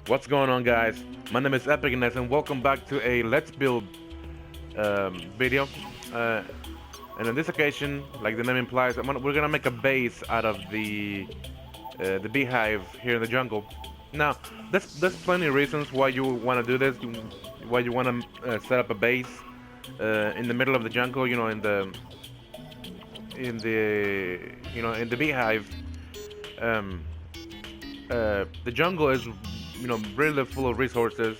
What's going on, guys? My name is Epicness, and welcome back to a Let's Build video. Uh, and on this occasion, like the name implies, we're gonna make a base out of the beehive here in the jungle. Now, there's plenty of reasons why you want to do this, why you want to set up a base in the middle of the jungle. In the beehive. Um, the jungle is really full of resources.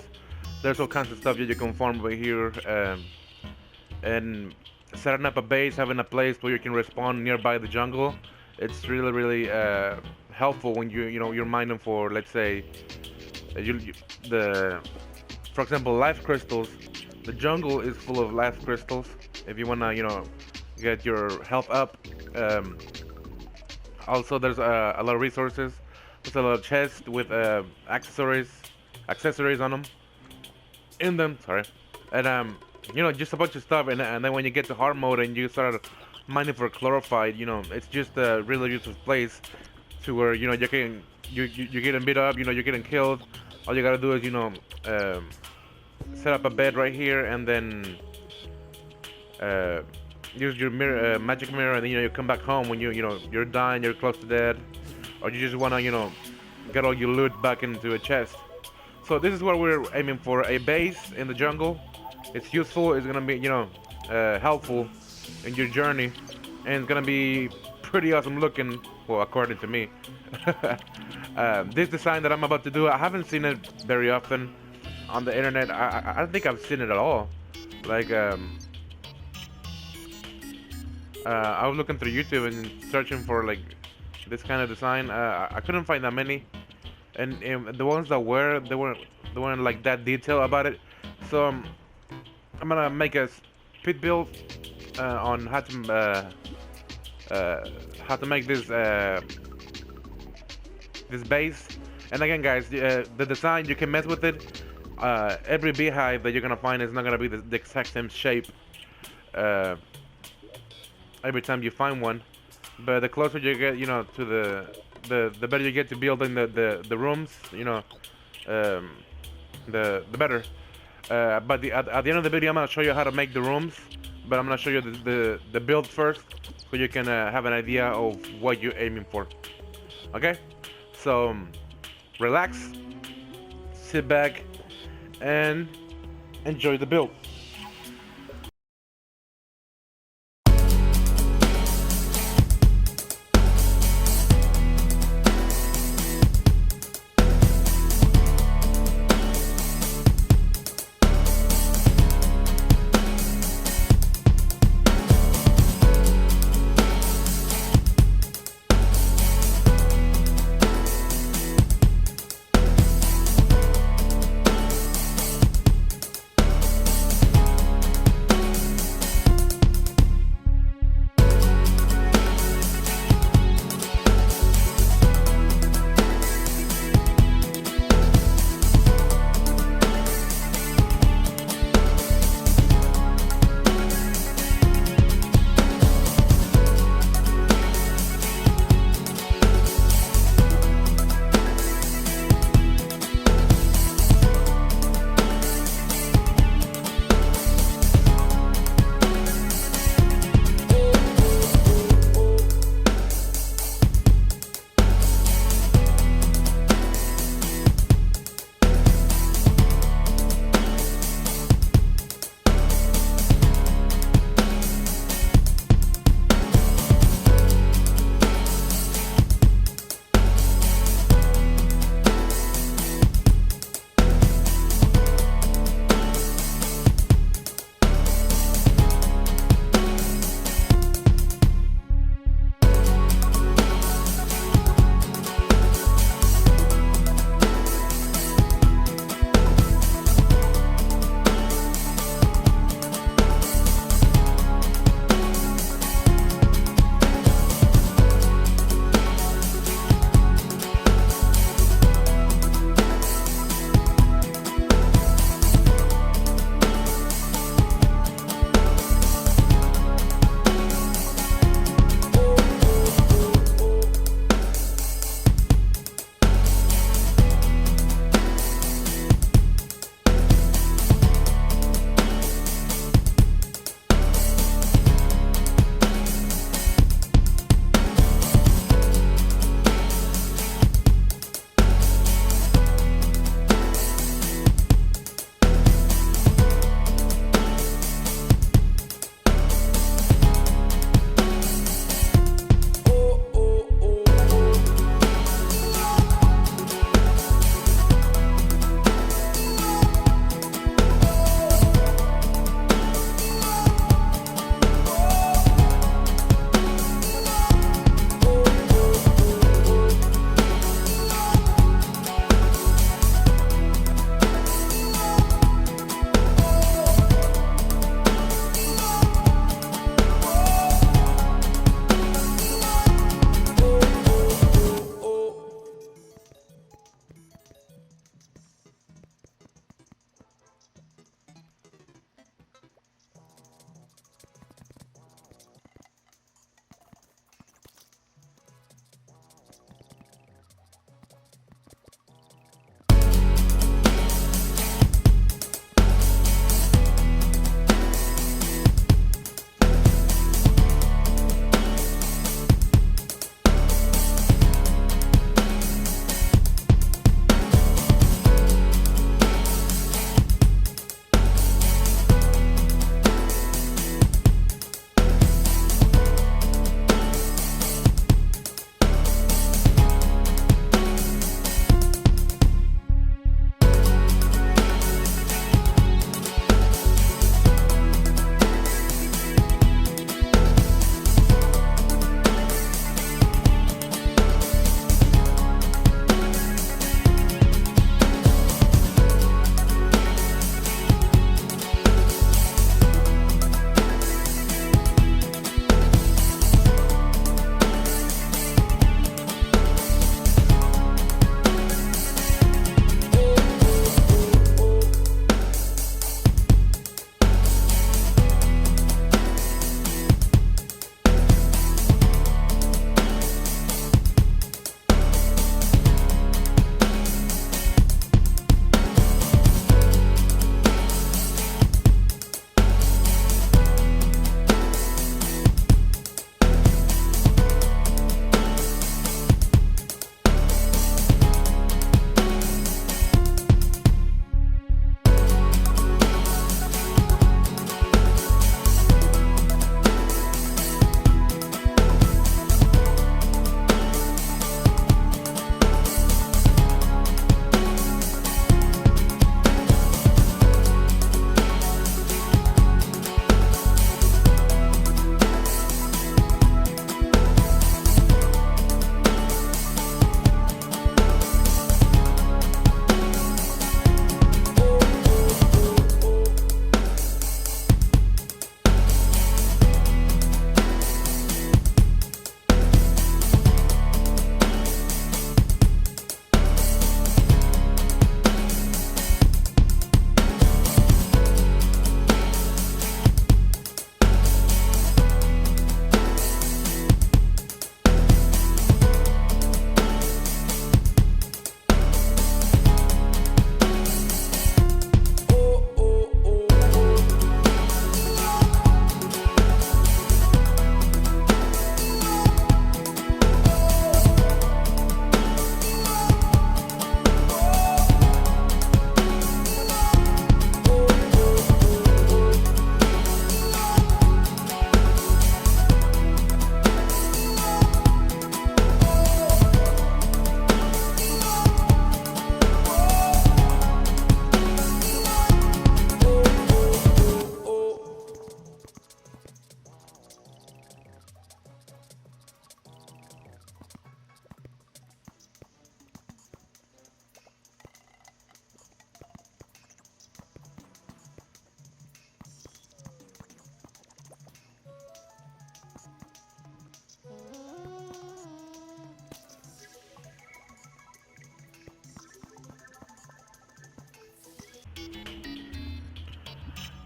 There's all kinds of stuff that you can farm over here, and setting up a base, having a place where you can respawn nearby the jungle, it's really helpful when you're mining for, let's say, the for example, life crystals. The jungle is full of life crystals. If you wanna get your health up. Also, there's a lot of resources. There's a lot of chests with accessories on them, in them. Sorry, and just a bunch of stuff. And then when you get to hard mode and you start mining for chlorophyte, it's just a really useful place to where you're getting beat up, you're getting killed. All you gotta do is set up a bed right here, and then use your mirror, magic mirror, and then you come back home when you're dying, you're close to dead, or you just wanna get all your loot back into a chest. So this is what we're aiming for: a base in the jungle. It's useful. It's gonna be helpful in your journey, and it's gonna be pretty awesome looking. Well, according to me. This design that I'm about to do, I haven't seen it very often on the internet. I don't think I've seen it at all. Like I was looking through YouTube and searching for like this kind of design. I couldn't find that many, and the ones that were, they weren't like that detailed about it. So I'm gonna make a speed build on how to make this base. And again, guys, the design, you can mess with it. Every beehive that you're gonna find is not gonna be the exact same shape every time you find one, but the closer you get, to the better you get to building the rooms, the better. But at the end of the video, I'm gonna show you how to make the rooms, but I'm gonna show you the build first, so you can have an idea of what you're aiming for. Okay, so relax, sit back, and enjoy the build.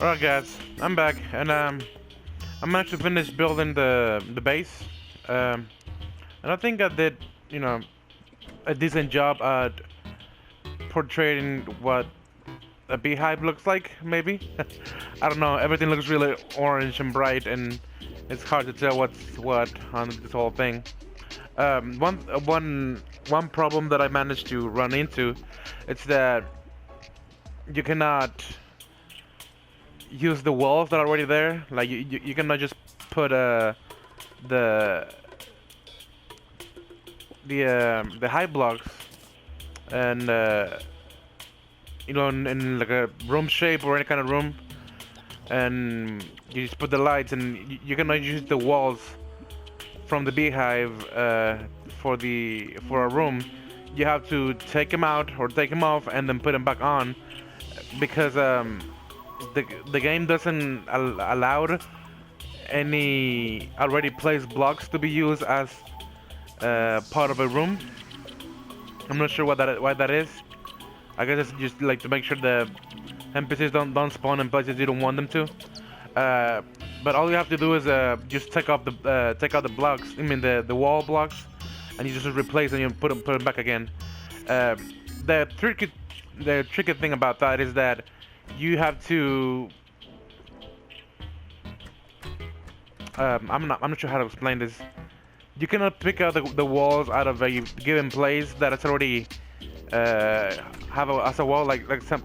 Alright guys, I'm back, and I'm actually finished building the base, and I think I did, you know, a decent job at portraying what a beehive looks like, maybe. I don't know, everything looks really orange and bright, and it's hard to tell what's what on this whole thing. One problem that I managed to run into, it's that you cannot use the walls that are already there. Like you cannot just put the the high blocks and in like a room shape or any kind of room, and you just put the lights, and you cannot use the walls from the beehive for a room. You have to take them out or take them off and then put them back on, because the game doesn't allow any already placed blocks to be used as part of a room. I'm not sure why that is. I guess it's just like to make sure the NPCs don't spawn in places you don't want them to. But all you have to do is just take out the blocks. I mean the wall blocks, and you just replace them and put them back again. The tricky thing about that is that you have to. I'm not sure how to explain this. You cannot pick out the walls out of a given place that it's already have as a wall,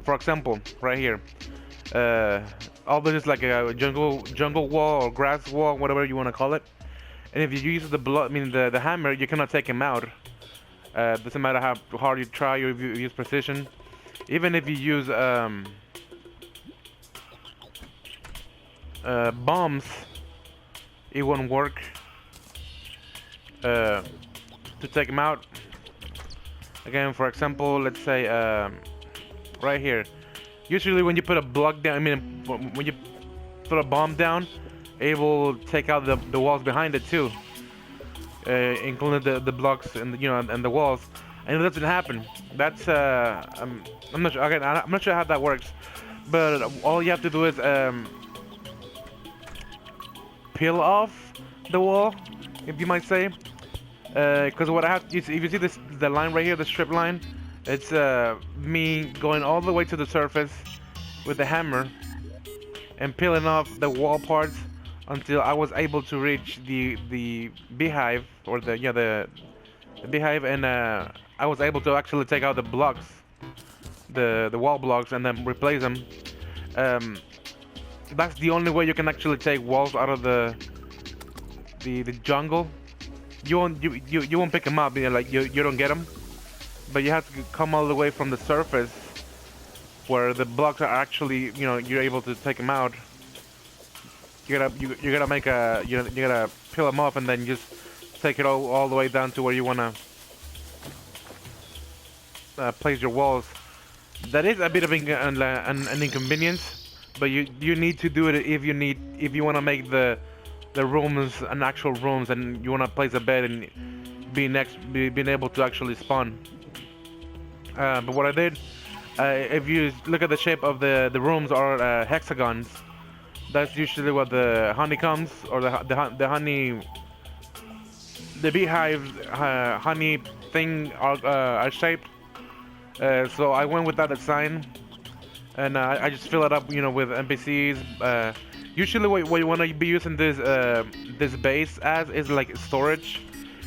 for example, right here. All this is like a jungle wall or grass wall, whatever you want to call it. And if you use the hammer, you cannot take him out. Doesn't matter how hard you try or if you use precision. Even if you use bombs, it won't work to take him out. Again, for example, let's say right here. Usually when you put a block down, when you put a bomb down, it will take out the walls behind it too, including the blocks and and the walls. And it doesn't happen. That's I'm not sure. Again, I'm not sure how that works, but all you have to do is peel off the wall, if you might say. Because what I have, if you see the line right here, the strip line, it's me going all the way to the surface with the hammer and peeling off the wall parts until I was able to reach the beehive, or the beehive, and I was able to actually take out the blocks, the wall blocks, and then replace them. That's the only way you can actually take walls out of the jungle. You won't pick them up, you don't get them, but you have to come all the way from the surface where the blocks are actually, you're able to take them out. You gotta make you gotta peel them off and then just take it all the way down to where you wanna place your walls. That is a bit of an inconvenience, but you need to do it if you wanna make the rooms an actual rooms, and you wanna place a bed and being able to actually spawn. But what I did, if you look at the shape of the rooms are hexagons. That's usually what the honeycombs or the honey, the beehive honey thing are shaped. So I went with that design, and I just fill it up, with NPCs. Usually, what you want to be using this base as is like storage,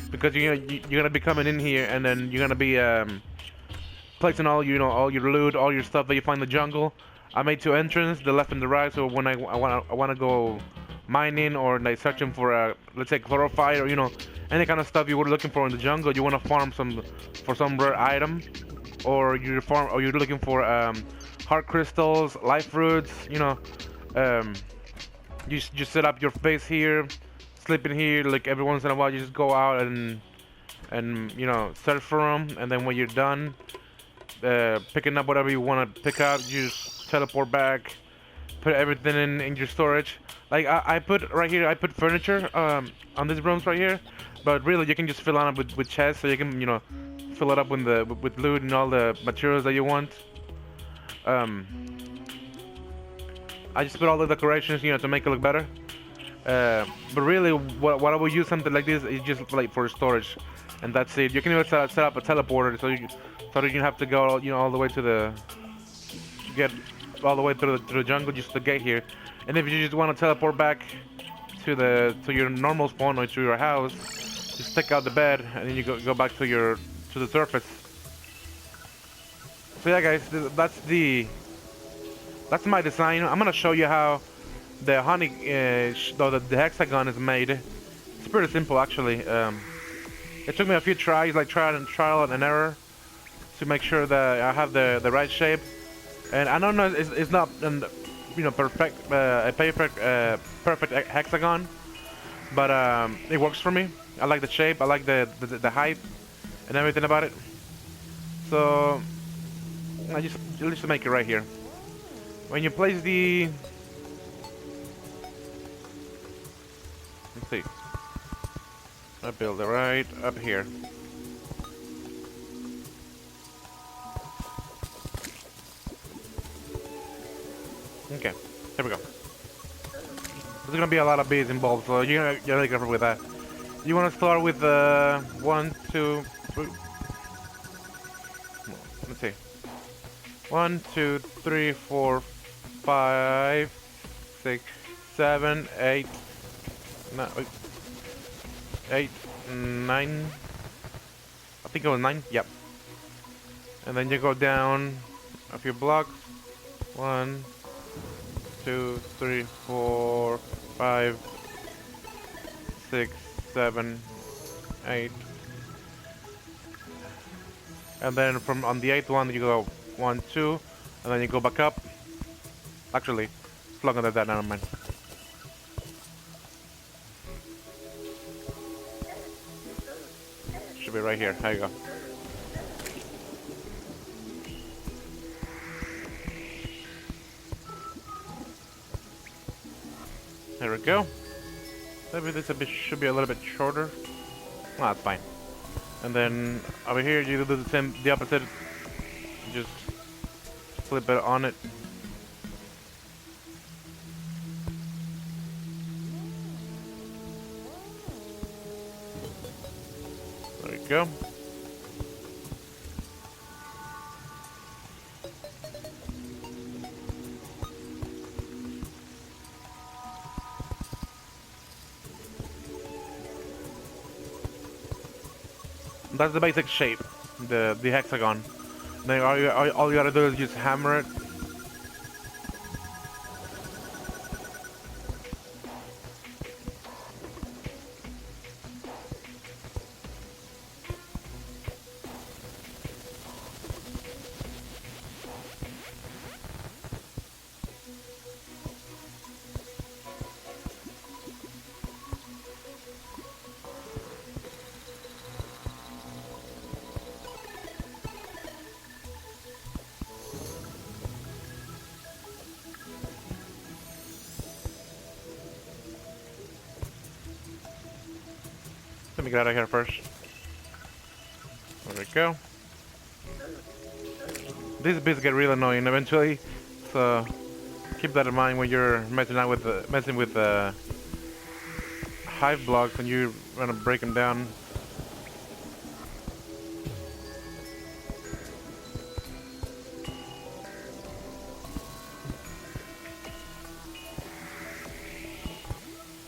because you're gonna be coming in here, and then you're gonna be placing all all your loot, all your stuff that you find in the jungle. I made 2 entrances, the left and the right. So when I wanna go mining or like searching for let's say chlorophyte or any kind of stuff you were looking for in the jungle, you wanna farm for some rare item, or you're looking for heart crystals, life roots. You just set up your base here, sleep in here. Like every once in a while, you just go out and search for them, and then when you're done picking up whatever you want to pick up, you just teleport back, put everything in your storage. Like I put right here, I put furniture on these rooms right here, but really you can just fill it up with chests, so you can fill it up with loot and all the materials that you want. I just put all the decorations, you know, to make it look better. But really, what I would use something like this is just like for storage, and that's it. You can even set up a teleporter so that you have to go, you know, all the way to get all the way through the jungle just to get here. And if you just want to teleport back to your normal spawn or to your house, just take out the bed and then you go back to the surface. So yeah, guys, that's my design. I'm gonna show you how the honey, the hexagon is made. It's pretty simple, actually. It took me a few tries, like trial and error, to make sure that I have the right shape. And I don't know, it's not, you know, perfect hexagon, but it works for me. I like the shape, I like the height, and everything about it. So I just make it right here. When you place the, let's see, I build it right up here. Okay, there we go. There's gonna be a lot of bees involved, so you gotta be careful with that. You wanna start with 1, 2, 3. Let's see. 1, 2, 3, 4, 5, 6, 7, 8, 8, 9. I think it was 9. Yep. And then you go down a few blocks. 1, 2, 3, 4, 5, 6, 7, 8. And then from on the 8th one you go 1, 2, and then you go back up. Actually, it's longer than that, never mind. Should be right here. There you go. There we go. Maybe this should be a little bit shorter. Oh, that's fine. And then over here you do the opposite. Just flip it on it. There we go. That's the basic shape, the hexagon. Then all you gotta do is just hammer it. Let me get out of here first. There we go. These bits get real annoying eventually, so keep that in mind when you're messing with hive blocks and you want to break them down.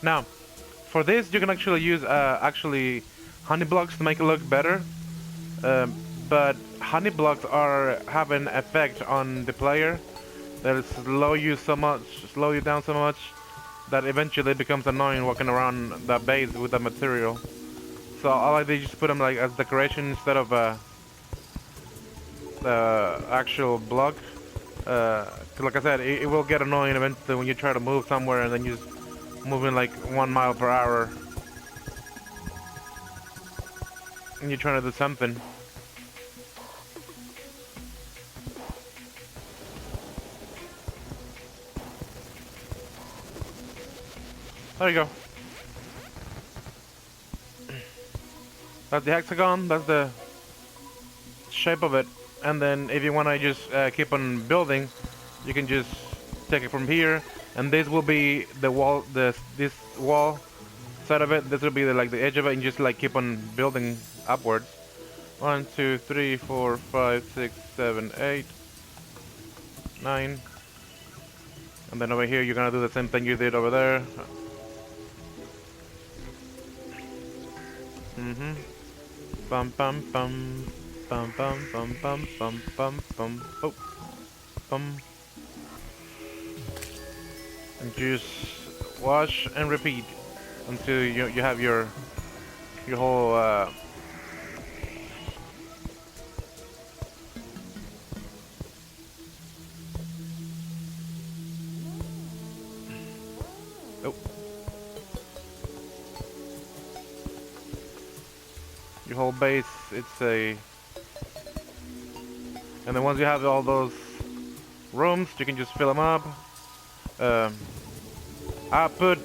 Now, for this, you can actually use honey blocks to make it look better, but honey blocks have an effect on the player that slow you down so much that eventually it becomes annoying walking around that base with that material. So all I did is just put them like as decoration instead of the actual block. 'Cause like I said, it will get annoying eventually when you try to move somewhere and then you just moving like 1 mile per hour and you're trying to do something. There you go. That's the hexagon, that's the shape of it. And then if you want to just keep on building, you can just take it from here, and this will be the wall, this wall side of it. This will be like the edge of it, and just like keep on building upwards. 1, 2, 3, 4, 5, 6, 7, 8, 9, and then over here you're gonna do the same thing you did over there. Bum bum bum bum bum bum bum bum bum bum. Oh, bum. And just wash and repeat until you have your whole oh. Your whole base, it's a, and then once you have all those rooms, you can just fill them up. I put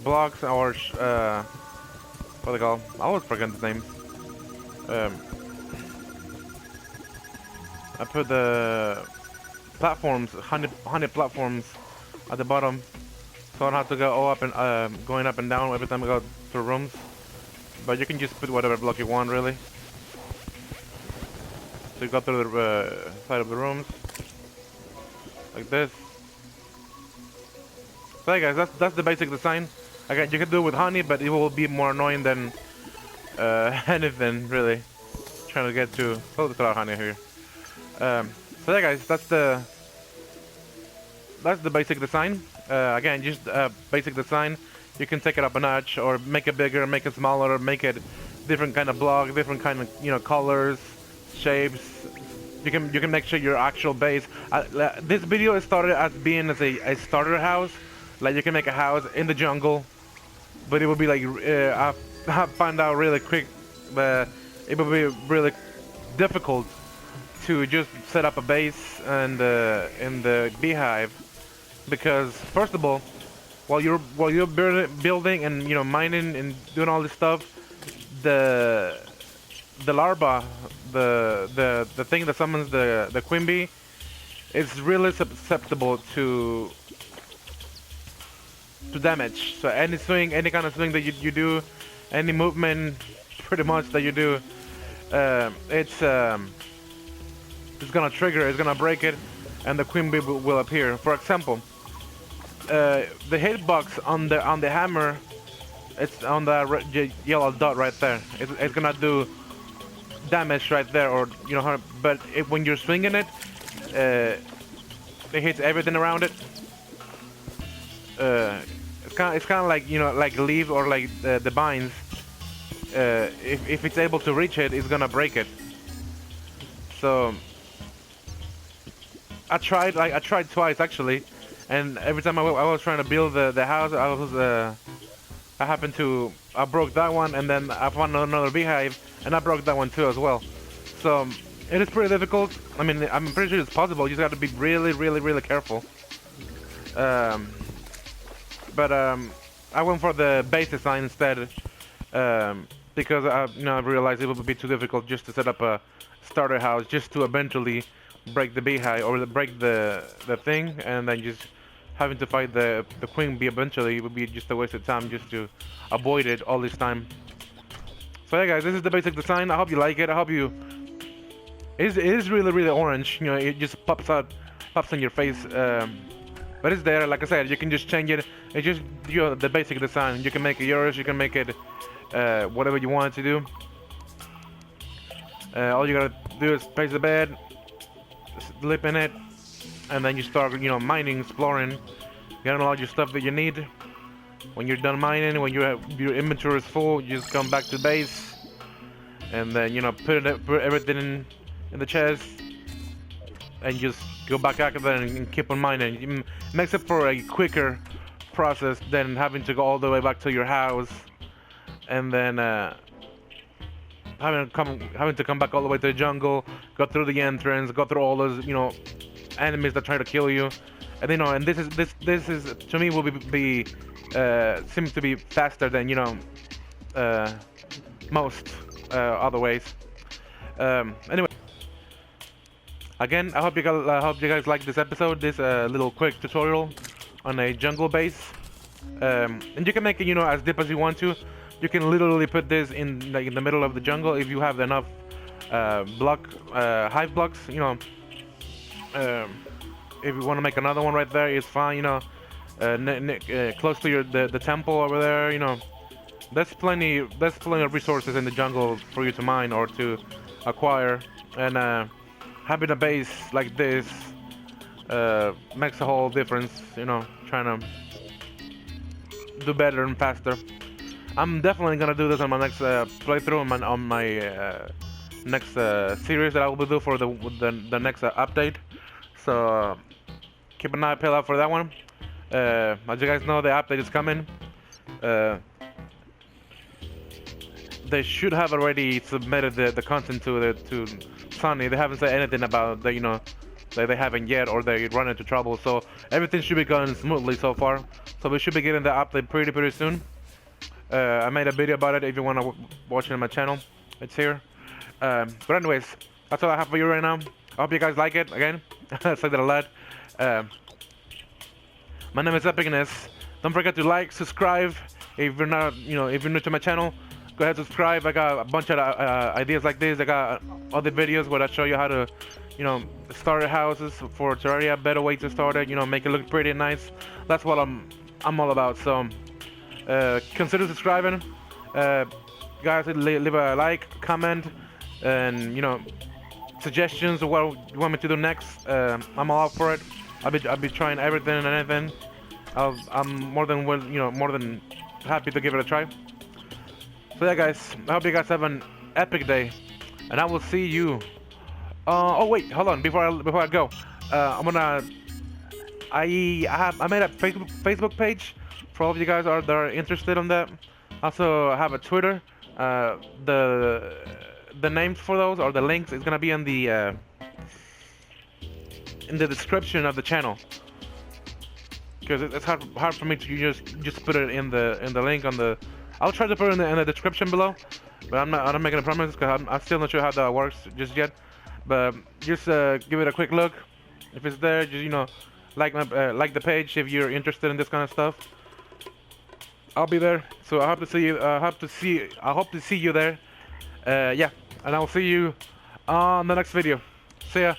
blocks or what they call? I always forget the names. I put the platforms, 100 platforms at the bottom, so I don't have to go all up and going up and down every time I go through rooms. But you can just put whatever block you want, really. So you go through the side of the rooms like this. So hey guys, that's the basic design. Again, you can do it with honey, but it will be more annoying than anything really. Trying to get to there's a lot of honey here. So yeah guys, that's the basic design. Again, just basic design. You can take it up a notch, or make it bigger, make it smaller, make it different kind of block, different kind of colors, shapes. You can make sure your actual base. This video started as being as a starter house. Like you can make a house in the jungle, but it would be like I found out really quick that it would be really difficult to just set up a base and in the beehive, because first of all, while you're building and mining and doing all this stuff, the larva, the thing that summons the queen bee, is really susceptible to damage. So any kind of swing that you do, any movement, pretty much that you do, it's gonna trigger, it's gonna break it, and the queen bee will appear. For example, the hitbox on the hammer, it's on the yellow dot right there. It's gonna do damage right there, or but when you're swinging it, it hits everything around it. It's kind of like like leaf or like the vines. If it's able to reach it, it's gonna break it. So I tried twice actually. And every time I was trying to build the house, I broke that one, and then I found another beehive, and I broke that one too as well. So it is pretty difficult. I mean, I'm pretty sure it's possible. You just got to be really, really, really careful. But I went for the base design instead, because I realized it would be too difficult just to set up a starter house, just to eventually break the beehive or break the thing, and then just having to fight the queen bee eventually would be just a waste of time just to avoid it all this time. So yeah guys, this is the basic design. I hope you like it. I hope you... It is really, really orange. It just pops on your face. But it's there. Like I said, you can just change it. It's just the basic design. You can make it yours. You can make it whatever you want to do. All you gotta do is place the bed, sleep in it, and then you start, mining, exploring, getting all your stuff that you need. When you're done mining, when your inventory is full, you just come back to base, and then put everything in the chest, and just go back out there and keep on mining. It makes it for a quicker process than having to go all the way back to your house, and then having to come back all the way to the jungle, go through the entrance, go through all those enemies that try to kill you, and and this is to me will be seems to be faster than most other ways. Anyway, Again, I hope you guys like this episode, this little quick tutorial on a jungle base. And you can make it, as deep as you want to. You can literally put this in like in the middle of the jungle if you have enough hive blocks. If you want to make another one right there, it's fine. Close to the temple over there. There's plenty of resources in the jungle for you to mine or to acquire, and having a base like this makes a whole difference. Trying to do better and faster. I'm definitely gonna do this on my next playthrough, on my next series that I will do for the next update. So keep an eye peeled out for that one. As you guys know, the update is coming. They should have already submitted the content to Sony. They haven't said anything about that they haven't yet, or they run into trouble. So everything should be going smoothly so far. So we should be getting the update pretty soon. I made a video about it. If you want to watch it on my channel, it's here. But anyways, that's all I have for you right now. I hope you guys like it. Again, I said that a lot. My name is Epicness. Don't forget to like, subscribe. If you're not, if you're new to my channel, go ahead and subscribe. I got a bunch of ideas like this. I got other videos where I show you how to, start houses for Terraria. Better way to start it. Make it look pretty nice. That's what I'm all about. So consider subscribing. Guys, leave a like, comment, and suggestions of what you want me to do next. I'm all up for it. I'll be trying everything and anything. I'm more than happy to give it a try. So yeah, guys, I hope you guys have an epic day, and I will see you. Oh wait, hold on. Before I go, I made a Facebook page for all of you guys that are interested in that. Also, I have a Twitter. The names for those, or the links, is gonna be in the description of the channel, because it's hard for me to just put it in the link on the. I'll try to put it in the description below, but I'm not making a promise because I'm still not sure how that works just yet. But just give it a quick look. If it's there, just like the page if you're interested in this kind of stuff. I'll be there, so I hope to see you. I hope to see you there. Yeah, and I'll see you on the next video. See ya.